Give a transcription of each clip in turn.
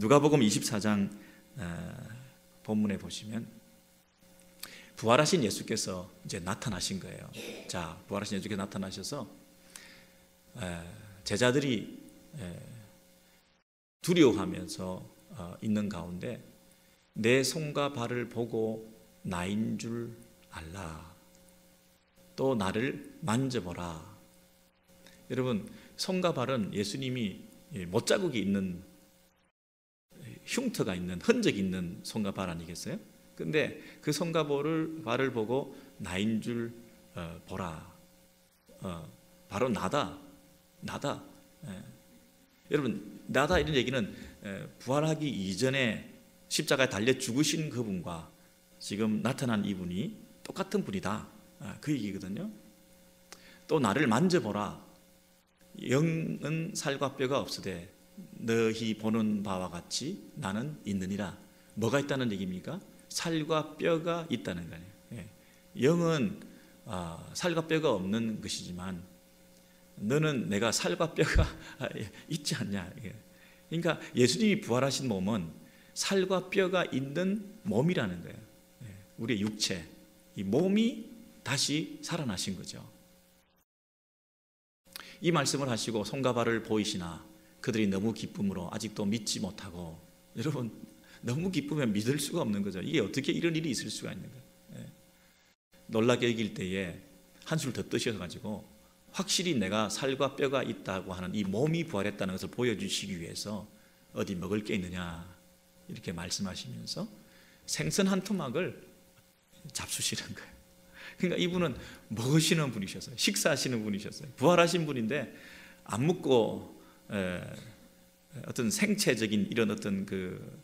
누가복음 24장 본문에 보시면 부활하신 예수께서 이제 나타나신 거예요. 자, 부활하신 예수께서 나타나셔서 제자들이 두려워하면서 있는 가운데 내 손과 발을 보고 나인 줄 알라. 또 나를 만져보라. 여러분, 손과 발은 예수님이 못자국이 있는, 흉터가 있는, 흔적이 있는 손과 발 아니겠어요? 근데 그 손과 발을 보고 나인 줄 보라. 바로 나다. 여러분, 나다 이런 얘기는 부활하기 이전에 십자가에 달려 죽으신 그분과 지금 나타난 이분이 똑같은 분이다. 그 얘기거든요. 또 나를 만져보라. 영은 살과 뼈가 없으되 너희 보는 바와 같이 나는 있느니라. 뭐가 있다는 얘기입니까? 살과 뼈가 있다는 거예요. 영은 살과 뼈가 없는 것이지만 너는 내가 살과 뼈가 있지 않냐. 그러니까 예수님이 부활하신 몸은 살과 뼈가 있는 몸이라는 거예요. 우리의 육체, 이 몸이 다시 살아나신 거죠. 이 말씀을 하시고 손과 발을 보이시나 그들이 너무 기쁨으로 아직도 믿지 못하고, 여러분 너무 기쁘면 믿을 수가 없는 거죠. 이게 어떻게 이런 일이 있을 수가 있는가. 놀라게 여길 때에 한술 더 뜨셔가지고 확실히 내가 살과 뼈가 있다고 하는 이 몸이 부활했다는 것을 보여주시기 위해서 어디 먹을 게 있느냐 이렇게 말씀하시면서 생선 한 토막을 잡수시는 거예요. 그러니까 이분은 먹으시는 분이셨어요. 식사하시는 분이셨어요. 부활하신 분인데 안 먹고 어떤 생체적인 이런 어떤 그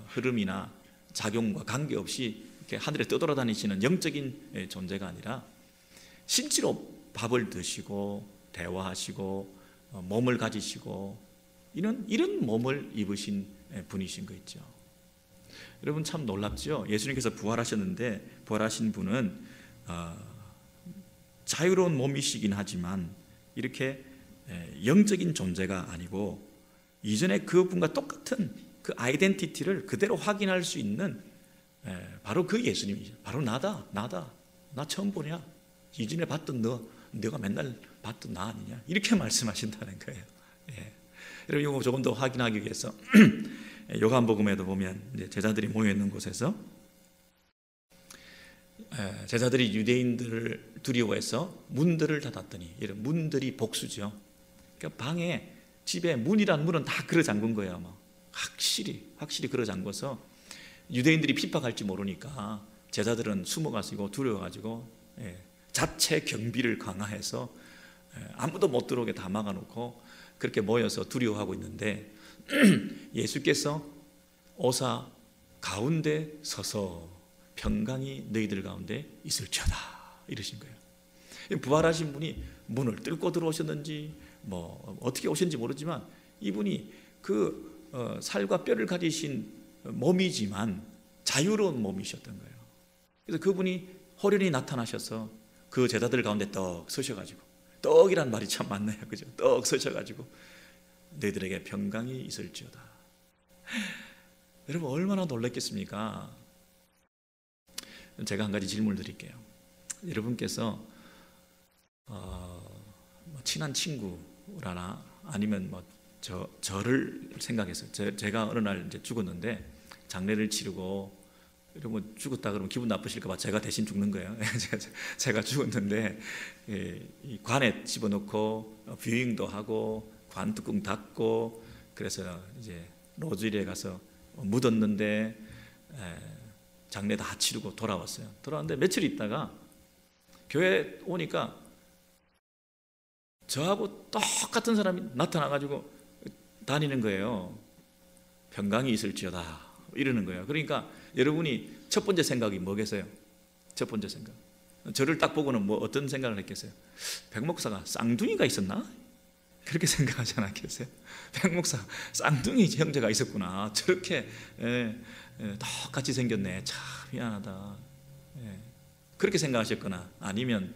흐름이나 작용과 관계없이 이렇게 하늘에 떠돌아다니시는 영적인 존재가 아니라 실제로 밥을 드시고 대화하시고 몸을 가지시고 이런 몸을 입으신 분이신 거 있죠. 여러분 참 놀랍죠? 예수님께서 부활하셨는데 부활하신 분은 자유로운 몸이시긴 하지만 이렇게 영적인 존재가 아니고 이전에 그분과 똑같은 그 아이덴티티를 그대로 확인할 수 있는 바로 그 예수님이죠. 바로 나다. 나 처음 보냐? 이전에 봤던 너가 맨날 봤던 나 아니냐? 이렇게 말씀하신다는 거예요. 여러분 이거 조금 더 확인하기 위해서 요한복음에도 보면 이제 제자들이 모여 있는 곳에서 제자들이 유대인들을 두려워해서 문들을 닫았더니, 이런 문들이 복수죠. 그러니까 방에 집에 문이란 문은 다 걸어 잠근 거예요. 아마 확실히 걸어 잠궈서 유대인들이 핍박할지 모르니까 제자들은 숨어가지고 두려워가지고 자체 경비를 강화해서 아무도 못 들어오게 다 막아놓고 그렇게 모여서 두려워하고 있는데 예수께서 오사 가운데 서서 평강이 너희들 가운데 있을지어다 이러신 거예요. 부활하신 분이 문을 뚫고 들어오셨는지 뭐 어떻게 오셨는지 모르지만 이분이 그 살과 뼈를 가지신 몸이지만 자유로운 몸이셨던 거예요. 그래서 그분이 호련히 나타나셔서 그 제자들 가운데 떡 서셔가지고, 떡이란 말이 참 맞네요, 그죠? 떡 서셔가지고 너희들에게 평강이 있을지어다. 여러분 얼마나 놀랐겠습니까? 제가 한 가지 질문을 드릴게요. 여러분께서 친한 친구라나 아니면 저를 생각해서 제가 어느 날 이제 죽었는데 장례를 치르고, 여러분 죽었다 그러면 기분 나쁘실까 봐 제가 대신 죽는 거예요. 제가 죽었는데 이 관에 집어넣고 뷰잉도 하고 관 뚜껑 닫고 그래서 이제 로즈힐에 가서 묻었는데 장례 다 치르고 돌아왔어요. 돌아왔는데 며칠 있다가 교회 오니까 저하고 똑같은 사람이 나타나가지고 다니는 거예요. 평강이 있을지어다 이러는 거예요. 그러니까 여러분이 첫 번째 생각이 뭐겠어요? 첫 번째 생각, 저를 딱 보고는 뭐 어떤 생각을 했겠어요? 백 목사가 쌍둥이가 있었나? 그렇게 생각하지 않았겠어요? 백 목사 쌍둥이 형제가 있었구나. 저렇게 똑같이 생겼네. 참 미안하다. 그렇게 생각하셨거나, 아니면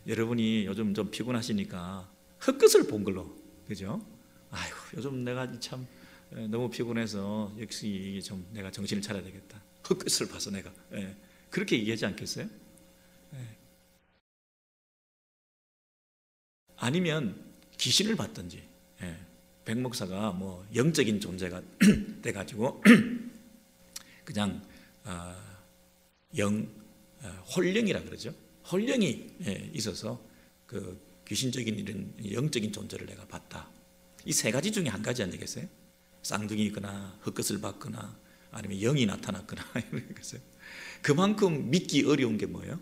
여러분이 요즘 좀 피곤하시니까 헛것을 본 걸로, 그죠? 아이고 요즘 내가 참 너무 피곤해서 역시 좀 내가 정신을 차려야 되겠다. 헛것을 봐서 내가 그렇게 얘기하지 않겠어요? 아니면 귀신을 봤든지, 백 목사가 뭐 영적인 존재가 돼가지고 그냥 홀령이라 그러죠. 홀령이 있어서 그 귀신적인 이런 영적인 존재를 내가 봤다. 이 세 가지 중에 한 가지 아니겠어요? 쌍둥이거나 헛것을 봤거나 아니면 영이 나타났거나 이러겠어요. 그만큼 믿기 어려운 게 뭐예요?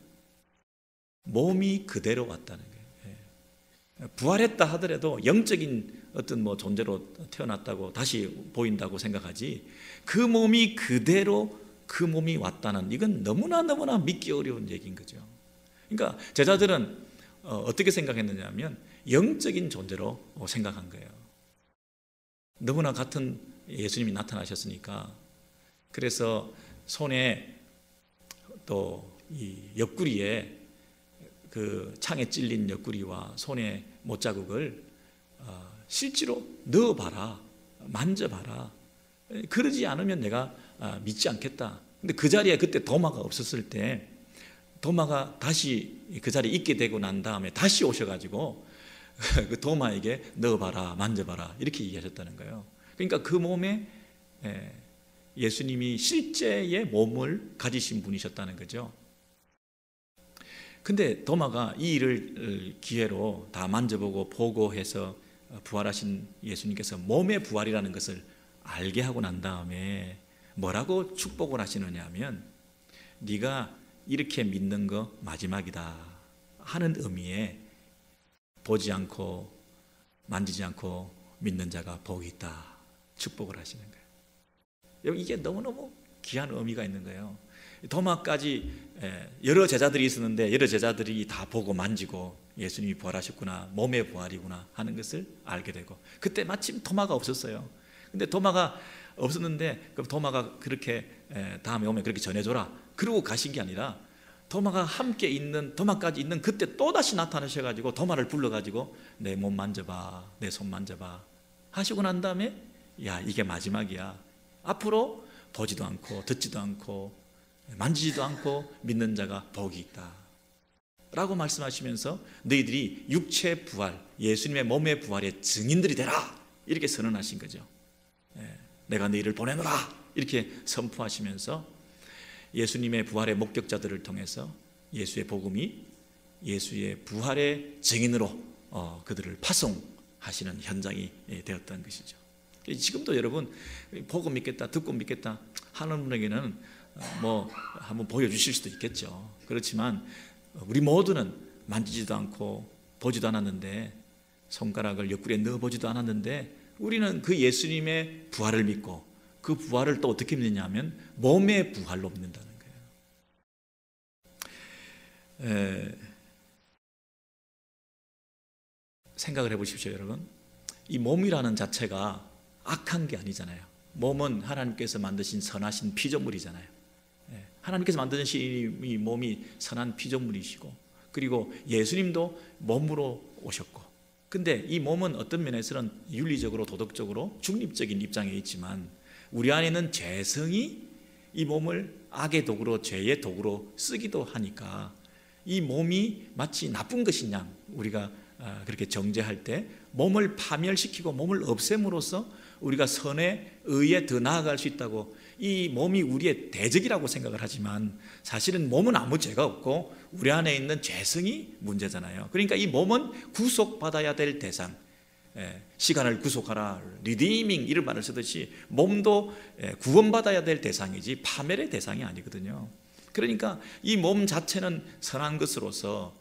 몸이 그대로 왔다는 거예요. 부활했다 하더라도 영적인 어떤 뭐 존재로 태어났다고 다시 보인다고 생각하지, 그 몸이 그대로 그 몸이 왔다는, 이건 너무나 믿기 어려운 얘기인 거죠. 그러니까 제자들은 어떻게 생각했느냐 하면 영적인 존재로 생각한 거예요. 너무나 같은 예수님이 나타나셨으니까. 그래서 손에 또 이 옆구리에 그 창에 찔린 옆구리와 손에 못자국을 실제로 넣어봐라, 만져봐라. 그러지 않으면 내가 믿지 않겠다. 근데 그 자리에 그때 도마가 없었을 때, 도마가 다시 그 자리에 있게 되고 난 다음에 다시 오셔가지고 그 도마에게 넣어봐라, 만져봐라 이렇게 얘기하셨다는 거예요. 그러니까 그 몸에 예수님이 실제의 몸을 가지신 분이셨다는 거죠. 근데 도마가 이 일을 기회로 다 만져보고 보고 해서 부활하신 예수님께서 몸의 부활이라는 것을 알게 하고 난 다음에 뭐라고 축복을 하시느냐 하면, 네가 이렇게 믿는 거 마지막이다 하는 의미에 보지 않고 만지지 않고 믿는 자가 복이 있다 축복을 하시는 거예요. 이게 너무너무 귀한 의미가 있는 거예요. 도마까지 여러 제자들이 있었는데 여러 제자들이 다 보고 만지고 예수님이 부활하셨구나, 몸의 부활이구나 하는 것을 알게 되고, 그때 마침 도마가 없었어요. 근데 도마가 없었는데 그럼 도마가 그렇게 다음에 오면 그렇게 전해줘라 그러고 가신 게 아니라, 도마가 함께 있는, 도마까지 있는 그때 또다시 나타나셔가지고 도마를 불러가지고 내 몸 만져봐, 내 손 만져봐 하시고 난 다음에, 야 이게 마지막이야. 앞으로 보지도 않고 듣지도 않고 만지지도 않고 믿는 자가 복이 있다 라고 말씀하시면서 너희들이 육체 부활, 예수님의 몸의 부활의 증인들이 되라 이렇게 선언하신 거죠. 내가 너희를 보내노라 이렇게 선포하시면서 예수님의 부활의 목격자들을 통해서 예수의 복음이 예수의 부활의 증인으로 그들을 파송하시는 현장이 되었던 것이죠. 지금도 여러분 보고 믿겠다, 듣고 믿겠다 하는 분에게는 뭐 한번 보여주실 수도 있겠죠. 그렇지만 우리 모두는 만지지도 않고 보지도 않았는데, 손가락을 옆구리에 넣어보지도 않았는데 우리는 그 예수님의 부활을 믿고 그 부활을 또 어떻게 믿느냐 하면 몸의 부활로 믿는다는 거예요. 생각을 해보십시오 여러분. 이 몸이라는 자체가 악한 게 아니잖아요. 몸은 하나님께서 만드신 선하신 피조물이잖아요. 하나님께서 만드신 이 몸이 선한 피조물이시고, 그리고 예수님도 몸으로 오셨고, 근데 이 몸은 어떤 면에서는 윤리적으로 도덕적으로 중립적인 입장에 있지만 우리 안에 있는 죄성이 이 몸을 악의 도구로, 죄의 도구로 쓰기도 하니까 이 몸이 마치 나쁜 것인 양 우리가 그렇게 정죄할 때 몸을 파멸시키고 몸을 없앰으로써 우리가 선에 의에 더 나아갈 수 있다고, 이 몸이 우리의 대적이라고 생각을 하지만 사실은 몸은 아무 죄가 없고 우리 안에 있는 죄성이 문제잖아요. 그러니까 이 몸은 구속받아야 될 대상, 시간을 구속하라, 리디밍 이런 말을 쓰듯이 몸도 구원받아야 될 대상이지 파멸의 대상이 아니거든요. 그러니까 이 몸 자체는 선한 것으로서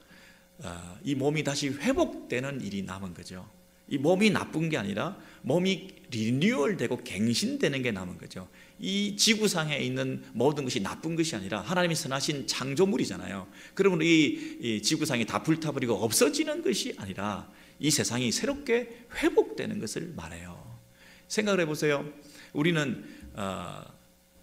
이 몸이 다시 회복되는 일이 남은 거죠. 이 몸이 나쁜 게 아니라 몸이 리뉴얼되고 갱신되는 게 남은 거죠. 이 지구상에 있는 모든 것이 나쁜 것이 아니라 하나님이 선하신 창조물이잖아요. 그러면 이 지구상이 다 불타버리고 없어지는 것이 아니라 이 세상이 새롭게 회복되는 것을 말해요. 생각을 해보세요. 우리는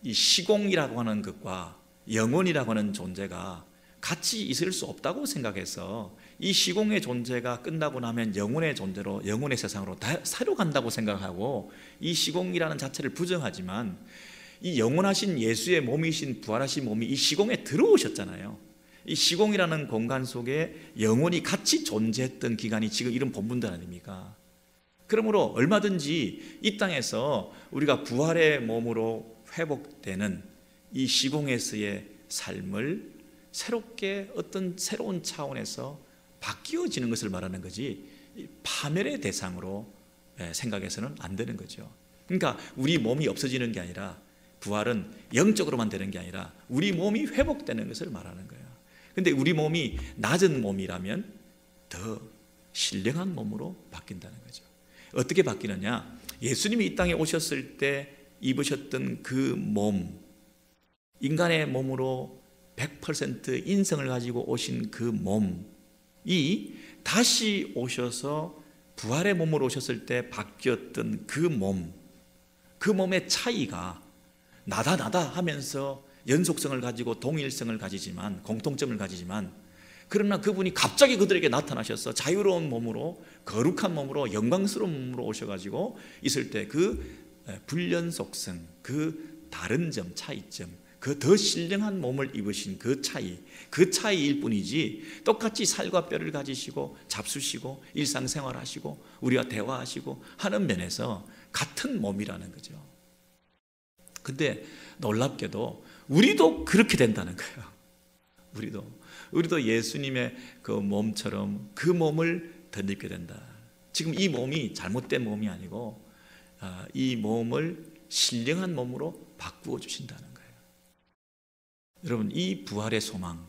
이 시공이라고 하는 것과 영혼이라고 하는 존재가 같이 있을 수 없다고 생각해서 이 시공의 존재가 끝나고 나면 영혼의 존재로, 영혼의 세상으로 다 새로 간다고 생각하고 이 시공이라는 자체를 부정하지만, 이 영원하신 예수의 몸이신 부활하신 몸이 이 시공에 들어오셨잖아요. 이 시공이라는 공간 속에 영원히 같이 존재했던 기간이 지금 이런 본분들 아닙니까? 그러므로 얼마든지 이 땅에서 우리가 부활의 몸으로 회복되는 이 시공에서의 삶을 새롭게 어떤 새로운 차원에서 바뀌어지는 것을 말하는 거지, 파멸의 대상으로 생각해서는 안 되는 거죠. 그러니까 우리 몸이 없어지는 게 아니라, 부활은 영적으로만 되는 게 아니라 우리 몸이 회복되는 것을 말하는 거예요. 근데 우리 몸이 낮은 몸이라면 더 신령한 몸으로 바뀐다는 거죠. 어떻게 바뀌느냐? 예수님이 이 땅에 오셨을 때 입으셨던 그 몸, 인간의 몸으로 100% 인성을 가지고 오신 그 몸이 다시 오셔서 부활의 몸으로 오셨을 때 바뀌었던 그 몸, 그 몸의 차이가 나다 하면서 연속성을 가지고 동일성을 가지지만, 공통점을 가지지만, 그러나 그분이 갑자기 그들에게 나타나셔서 자유로운 몸으로, 거룩한 몸으로, 영광스러운 몸으로 오셔가지고 있을 때 그 불연속성, 그 다른 점, 차이점, 그 더 신령한 몸을 입으신 그 차이일 뿐이지, 똑같이 살과 뼈를 가지시고 잡수시고 일상생활하시고 우리와 대화하시고 하는 면에서 같은 몸이라는 거죠. 근데 놀랍게도 우리도 그렇게 된다는 거예요. 우리도 예수님의 그 몸처럼 그 몸을 덧입게 된다. 지금 이 몸이 잘못된 몸이 아니고 이 몸을 신령한 몸으로 바꾸어 주신다는 거예요. 여러분, 이 부활의 소망,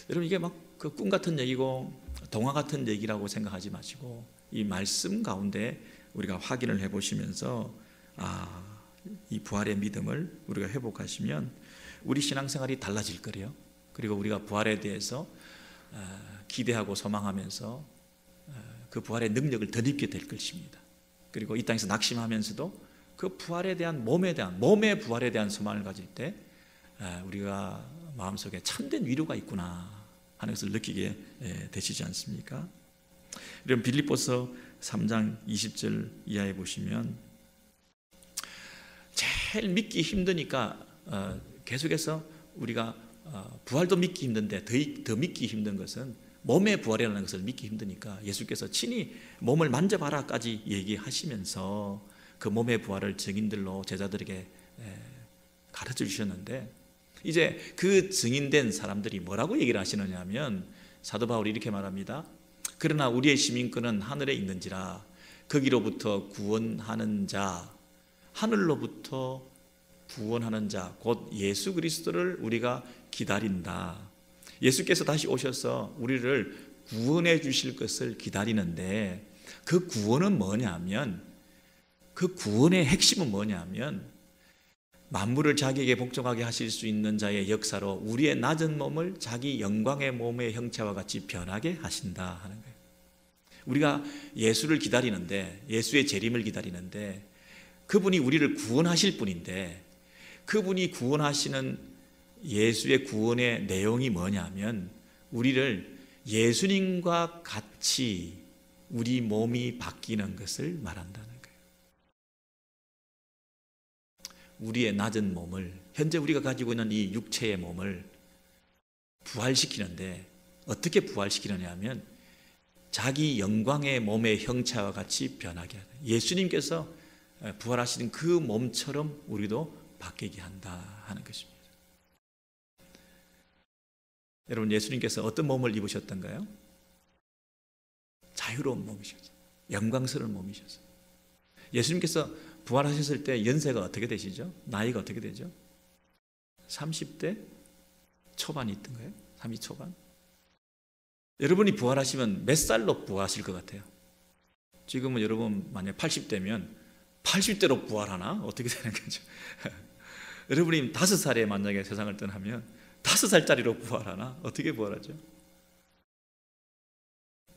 여러분, 이게 막 그 꿈 같은 얘기고 동화 같은 얘기라고 생각하지 마시고 이 말씀 가운데 우리가 확인을 해보시면서 이 부활의 믿음을 우리가 회복하시면 우리 신앙생활이 달라질 거래요. 그리고 우리가 부활에 대해서 기대하고 소망하면서 그 부활의 능력을 덧입게 될 것입니다. 그리고 이 땅에서 낙심하면서도 그 부활에 대한 몸의 부활에 대한 소망을 가질 때 우리가 마음속에 참된 위로가 있구나 하는 것을 느끼게 되시지 않습니까? 이런 빌립보서 3장 20절 이하에 보시면 제일 믿기 힘드니까 계속해서 우리가 부활도 믿기 힘든데 더 믿기 힘든 것은 몸의 부활이라는 것을 믿기 힘드니까 예수께서 친히 몸을 만져봐라까지 얘기하시면서 그 몸의 부활을 증인들로 제자들에게 가르쳐 주셨는데, 이제 그 증인된 사람들이 뭐라고 얘기를 하시느냐 하면 사도 바울이 이렇게 말합니다. 그러나 우리의 시민권은 하늘에 있는지라 거기로부터 구원하는 자, 하늘로부터 구원하는 자, 곧 예수 그리스도를 우리가 기다린다. 예수께서 다시 오셔서 우리를 구원해 주실 것을 기다리는데, 그 구원은 뭐냐면, 그 구원의 핵심은 뭐냐면 만물을 자기에게 복종하게 하실 수 있는 자의 역사로 우리의 낮은 몸을 자기 영광의 몸의 형체와 같이 변하게 하신다 하는 거예요. 우리가 예수를 기다리는데, 예수의 재림을 기다리는데, 그분이 우리를 구원하실 분인데, 그분이 구원하시는 예수의 구원의 내용이 뭐냐면 우리를 예수님과 같이 우리 몸이 바뀌는 것을 말한다는 거예요. 우리의 낮은 몸을, 현재 우리가 가지고 있는 이 육체의 몸을 부활시키는데, 어떻게 부활시키느냐 하면 자기 영광의 몸의 형체와 같이 변하게 하다. 예수님께서 부활하시는 그 몸처럼 우리도 바뀌게 한다 하는 것입니다. 여러분, 예수님께서 어떤 몸을 입으셨던가요? 자유로운 몸이셨어요. 영광스러운 몸이셨어요. 예수님께서 부활하셨을 때 연세가 어떻게 되시죠? 나이가 어떻게 되죠? 30대 초반이 있던 거예요? 30 초반? 여러분이 부활하시면 몇 살로 부활하실 것 같아요? 지금은 여러분 만약 80대면 80대로 부활하나? 어떻게 되는 거죠? 여러분이 5살에 만약에 세상을 떠나면 5살짜리로 부활하나? 어떻게 부활하죠?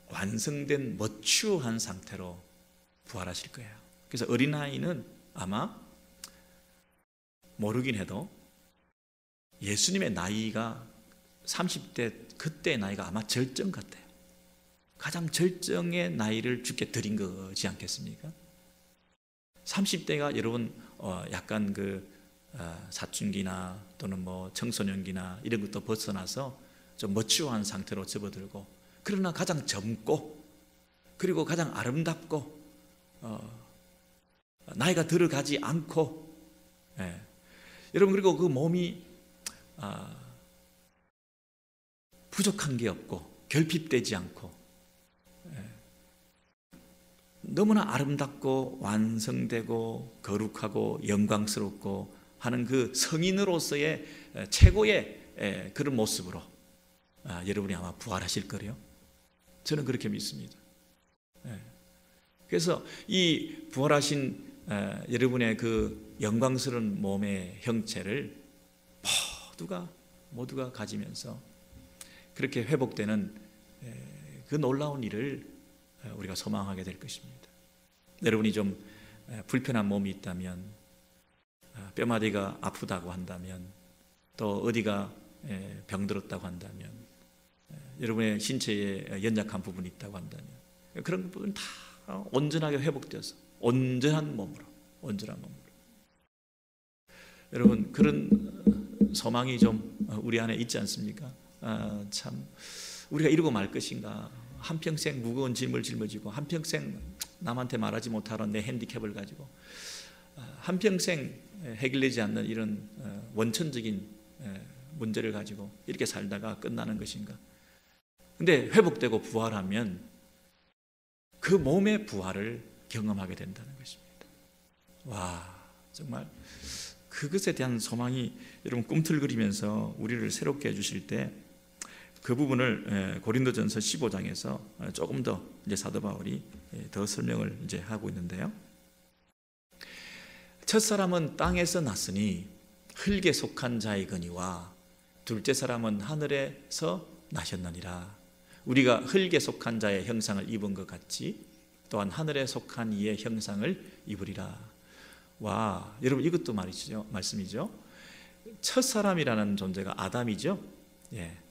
완성된 머추어한 상태로 부활하실 거예요. 그래서 어린아이는 아마 모르긴 해도 예수님의 나이가 30대 그때의 나이가 아마 절정 같아요. 가장 절정의 나이를 주께 드린 거지 않겠습니까? 30대가 여러분 약간 사춘기나 또는 뭐 청소년기나 이런 것도 벗어나서 좀 머추어한 상태로 접어들고, 그러나 가장 젊고 그리고 가장 아름답고 나이가 들어가지 않고, 여러분, 그리고 그 몸이 부족한 게 없고 결핍되지 않고 너무나 아름답고 완성되고 거룩하고 영광스럽고 하는 그 성인으로서의 최고의 그런 모습으로 여러분이 아마 부활하실 거래요. 저는 그렇게 믿습니다. 그래서 이 부활하신 여러분의 그 영광스러운 몸의 형체를 모두가 가지면서 그렇게 회복되는 그 놀라운 일을 우리가 소망하게 될 것입니다. 여러분이 좀 불편한 몸이 있다면, 뼈마디가 아프다고 한다면, 또 어디가 병들었다고 한다면, 여러분의 신체에 연약한 부분이 있다고 한다면, 그런 부분 다 온전하게 회복되어서 온전한 몸으로. 여러분, 그런 소망이 좀 우리 안에 있지 않습니까? 참 우리가 이러고 말 것인가? 한평생 무거운 짐을 짊어지고, 한평생 남한테 말하지 못하는 내 핸디캡을 가지고, 한평생 해결되지 않는 이런 원천적인 문제를 가지고 이렇게 살다가 끝나는 것인가? 근데 회복되고 부활하면 그 몸의 부활을 경험하게 된다는 것입니다. 와, 정말 그것에 대한 소망이 여러분 꿈틀거리면서 우리를 새롭게 해주실 때, 그 부분을 고린도전서 15장에서 조금 더 이제 사도 바울이 더 설명을 이제 하고 있는데요. 첫 사람은 땅에서 났으니 흙에 속한 자이거니와 둘째 사람은 하늘에서 나셨느니라. 우리가 흙에 속한 자의 형상을 입은 것 같이 또한 하늘에 속한 이의 형상을 입으리라. 와, 여러분, 이것도 말씀이죠. 첫 사람이라는 존재가 아담이죠.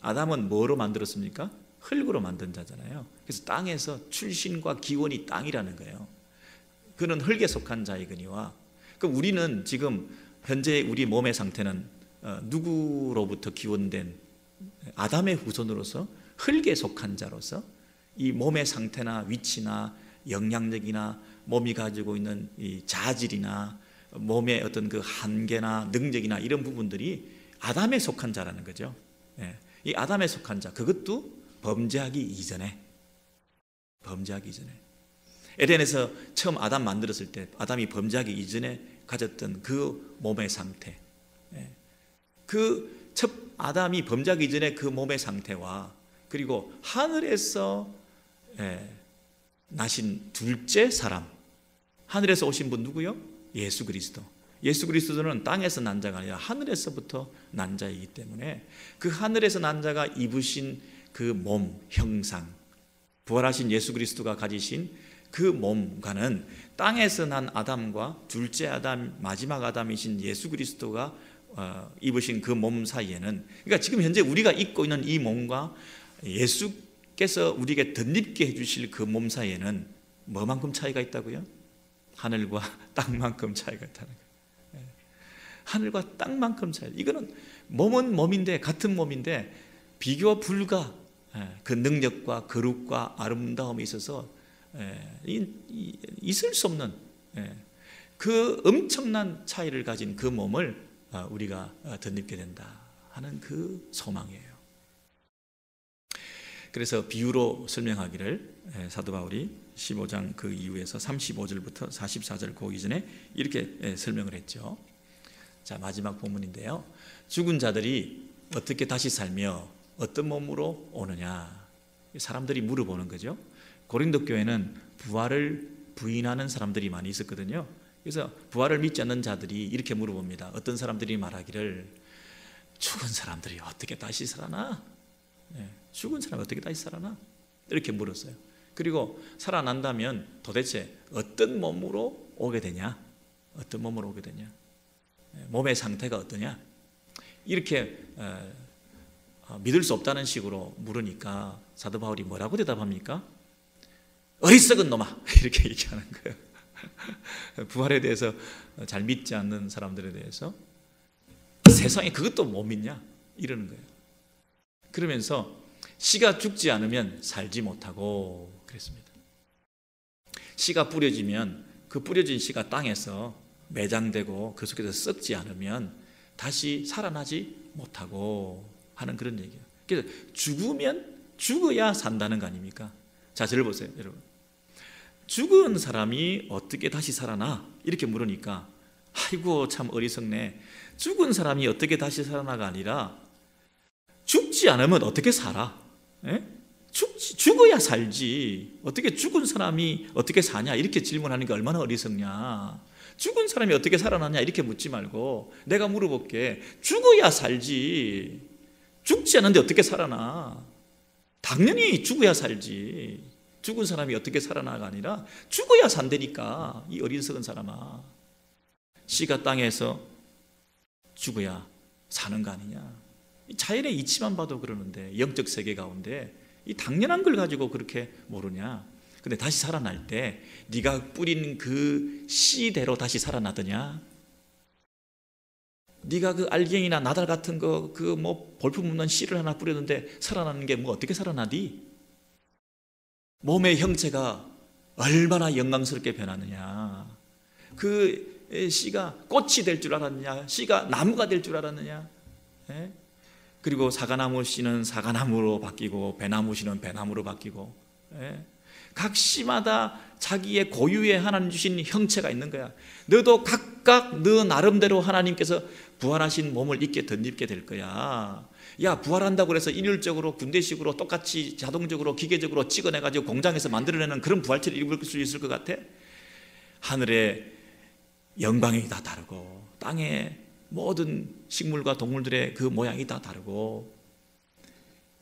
아담은 뭐로 만들었습니까? 흙으로 만든 자잖아요. 그래서 땅에서 출신과 기원이 땅이라는 거예요. 그는 흙에 속한 자이거니와, 그럼 우리는 지금 현재 우리 몸의 상태는 누구로부터 기원된 아담의 후손으로서 흙에 속한 자로서 이 몸의 상태나 위치나 영향력이나 몸이 가지고 있는 이 자질이나 몸의 어떤 그 한계나 능력이나 이런 부분들이 아담에 속한 자라는 거죠. 이 아담에 속한 자, 그것도 범죄하기 이전에 에덴에서 처음 아담 만들었을 때 아담이 범죄하기 이전에 가졌던 그 몸의 상태, 그 첫 아담이 범죄하기 이전에 그 몸의 상태와, 그리고 하늘에서 나신 둘째 사람, 하늘에서 오신 분 누구요? 예수 그리스도. 예수 그리스도는 땅에서 난 자가 아니라 하늘에서부터 난 자이기 때문에 그 하늘에서 난 자가 입으신 그 몸 형상, 부활하신 예수 그리스도가 가지신 그 몸과는 땅에서 난 아담과 둘째 아담, 마지막 아담이신 예수 그리스도가 입으신 그 몸 사이에는, 그러니까 지금 현재 우리가 입고 있는 이 몸과 예수께서 우리에게 덧입게 해주실 그 몸 사이에는 뭐만큼 차이가 있다고요? 하늘과 땅만큼 차이가 있다는 거예요. 하늘과 땅만큼 차이. 이거는 몸은 몸인데, 같은 몸인데 비교 불가 그 능력과 거룩과 아름다움에 있어서 있을 수 없는 그 엄청난 차이를 가진 그 몸을 우리가 덧입게 된다 하는 그 소망이에요. 그래서 비유로 설명하기를 사도 바울이 15장 그 이후에서 35절부터 44절 그 이전에 이렇게 설명을 했죠. 자, 마지막 본문인데요. 죽은 자들이 어떻게 다시 살며 어떤 몸으로 오느냐, 사람들이 물어보는 거죠. 고린도 교회는 부활을 부인하는 사람들이 많이 있었거든요. 그래서 부활을 믿지 않는 자들이 이렇게 물어봅니다. 어떤 사람들이 말하기를, 죽은 사람들이 어떻게 다시 살아나? 죽은 사람이 어떻게 다시 살아나? 이렇게 물었어요. 그리고 살아난다면 도대체 어떤 몸으로 오게 되냐? 어떤 몸으로 오게 되냐? 몸의 상태가 어떠냐? 이렇게 믿을 수 없다는 식으로 물으니까 사도 바울이 뭐라고 대답합니까? 어리석은 놈아 이렇게 얘기하는 거예요. 부활에 대해서 잘 믿지 않는 사람들에 대해서 세상에 그것도 못 믿냐 이러는 거예요. 그러면서 씨가 죽지 않으면 살지 못하고 그랬습니다. 씨가 뿌려지면 그 뿌려진 씨가 땅에서 매장되고 그 속에서 썩지 않으면 다시 살아나지 못하고 하는 그런 얘기예요. 그래서 죽으면 죽어야 산다는 거 아닙니까? 자, 저를 보세요, 여러분. 죽은 사람이 어떻게 다시 살아나? 이렇게 물으니까 아이고 참 어리석네. 죽은 사람이 어떻게 다시 살아나가 아니라 죽지 않으면 어떻게 살아? 에? 죽어야 살지. 어떻게 죽은 사람이 어떻게 사냐? 이렇게 질문하는 게 얼마나 어리석냐. 죽은 사람이 어떻게 살아나냐? 이렇게 묻지 말고 내가 물어볼게. 죽어야 살지. 죽지 않은데 어떻게 살아나? 당연히 죽어야 살지. 죽은 사람이 어떻게 살아나가 아니라 죽어야 산다니까. 이 어리석은 사람아. 씨가 땅에서 죽어야 사는 거 아니냐. 자연의 이치만 봐도 그러는데 영적 세계 가운데 이 당연한 걸 가지고 그렇게 모르냐. 근데 다시 살아날 때 네가 뿌린 그 씨대로 다시 살아나더냐. 네가 그 알갱이나 나달 같은 거 그 뭐 볼품없는 씨를 하나 뿌렸는데 살아나는 게 뭐 어떻게 살아나디? 몸의 형체가 얼마나 영광스럽게 변하느냐. 그 씨가 꽃이 될 줄 알았느냐, 씨가 나무가 될 줄 알았느냐. 예? 그리고 사과나무 씨는 사과나무로 바뀌고 배나무 씨는 배나무로 바뀌고, 예? 각 씨마다 자기의 고유의 하나님 주신 형체가 있는 거야. 너도 각각 너 나름대로 하나님께서 부활하신 몸을 입게 덧입게 될 거야. 야, 부활한다고 해서 일률적으로 군대식으로 똑같이 자동적으로 기계적으로 찍어내가지고 공장에서 만들어내는 그런 부활체를 입을 수 있을 것 같아? 하늘의 영광이 다 다르고 땅의 모든 식물과 동물들의 그 모양이 다 다르고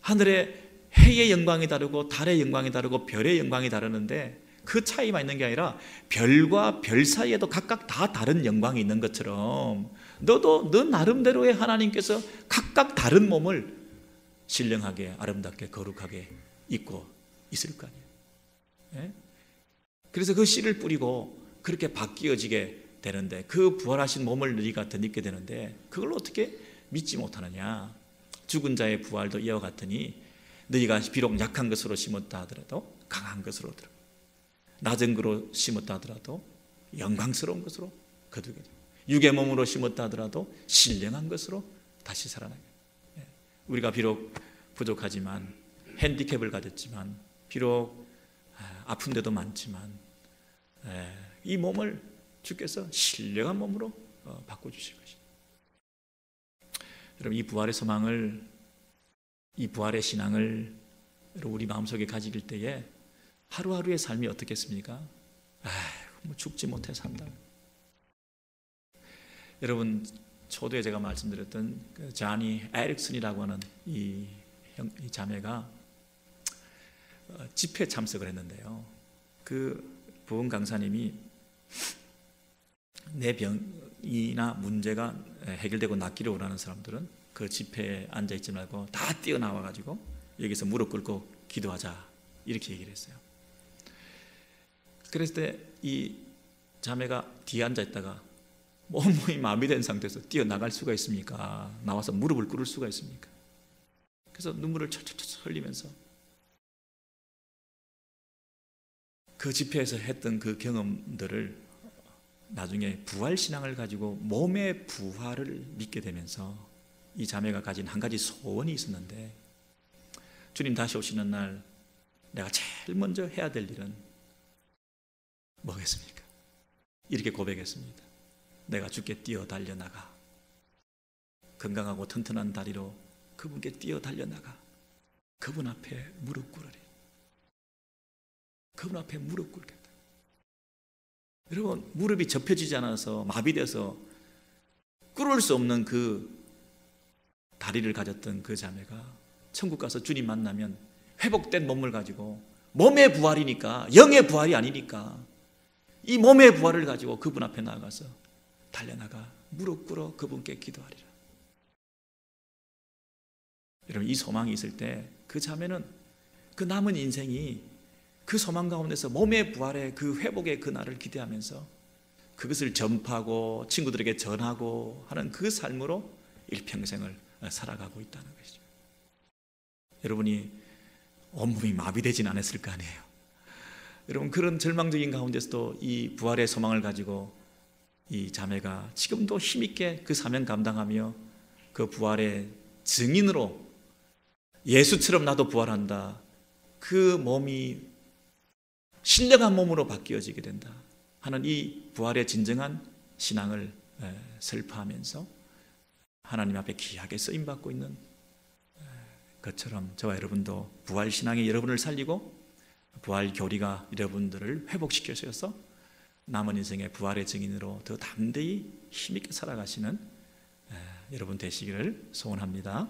하늘의 해의 영광이 다르고 달의 영광이 다르고 별의 영광이 다르는데 그 차이만 있는 게 아니라 별과 별 사이에도 각각 다 다른 영광이 있는 것처럼 너도 너 나름대로의 하나님께서 각각 다른 몸을 신령하게 아름답게 거룩하게 입고 있을 거 아니에요. 예? 그래서 그 씨를 뿌리고 그렇게 바뀌어지게 되는데 그 부활하신 몸을 너희가 덧입게 되는데 그걸 어떻게 믿지 못하느냐. 죽은 자의 부활도 이와 같으니 너희가 비록 약한 것으로 심었다 하더라도 강한 것으로 들어 낮은 것으로 심었다 하더라도 영광스러운 것으로 거두게 됩니다. 육의 몸으로 심었다 하더라도 신령한 것으로 다시 살아나게 됩니다. 우리가 비록 부족하지만 핸디캡을 가졌지만 비록 아픈 데도 많지만 이 몸을 주께서 신령한 몸으로 바꿔주실 것입니다. 여러분, 이 부활의 소망을, 이 부활의 신앙을 우리 마음속에 가질 때에 하루하루의 삶이 어떻겠습니까? 뭐 죽지 못해 산다. 여러분, 초두에 제가 말씀드렸던 그 자니 에릭슨이라고 하는 이 자매가 집회 참석을 했는데요. 그 부흥 강사님이 내 병이나 문제가 해결되고 낫기를 원하는 사람들은 그 집회에 앉아있지 말고 다 뛰어나와가지고 여기서 무릎 꿇고 기도하자 이렇게 얘기를 했어요. 그랬을 때 이 자매가 뒤에 앉아있다가 몸이 마비된 상태에서 뛰어나갈 수가 있습니까? 나와서 무릎을 꿇을 수가 있습니까? 그래서 눈물을 철철철 흘리면서 그 집회에서 했던 그 경험들을 나중에 부활신앙을 가지고 몸의 부활을 믿게 되면서 이 자매가 가진 한 가지 소원이 있었는데, 주님 다시 오시는 날 내가 제일 먼저 해야 될 일은 뭐겠습니까? 이렇게 고백했습니다. 내가 주께 뛰어 달려나가 건강하고 튼튼한 다리로 그분께 뛰어 달려나가 그분 앞에 무릎 꿇으리. 그분 앞에 무릎 꿇겠다. 여러분, 무릎이 접혀지지 않아서 마비돼서 꿇을 수 없는 그 다리를 가졌던 그 자매가 천국 가서 주님 만나면 회복된 몸을 가지고, 몸의 부활이니까, 영의 부활이 아니니까 이 몸의 부활을 가지고 그분 앞에 나가서 달려나가 무릎 꿇어 그분께 기도하리라. 여러분 이 소망이 있을 때 그 자매는 그 남은 인생이 그 소망 가운데서 몸의 부활의 그 회복의 그날을 기대하면서 그것을 전파하고 친구들에게 전하고 하는 그 삶으로 일평생을 살아가고 있다는 것이죠. 여러분이 온몸이 마비되진 않았을 거 아니에요. 여러분 그런 절망적인 가운데서도 이 부활의 소망을 가지고 이 자매가 지금도 힘있게 그 사명 감당하며 그 부활의 증인으로 예수처럼 나도 부활한다. 그 몸이 신령한 몸으로 바뀌어지게 된다 하는 이 부활의 진정한 신앙을 설파하면서 하나님 앞에 귀하게 쓰임받고 있는 것처럼 저와 여러분도 부활 신앙이 여러분을 살리고 부활 교리가 여러분들을 회복시켜 주셔서 남은 인생의 부활의 증인으로 더 담대히 힘있게 살아가시는 여러분 되시기를 소원합니다.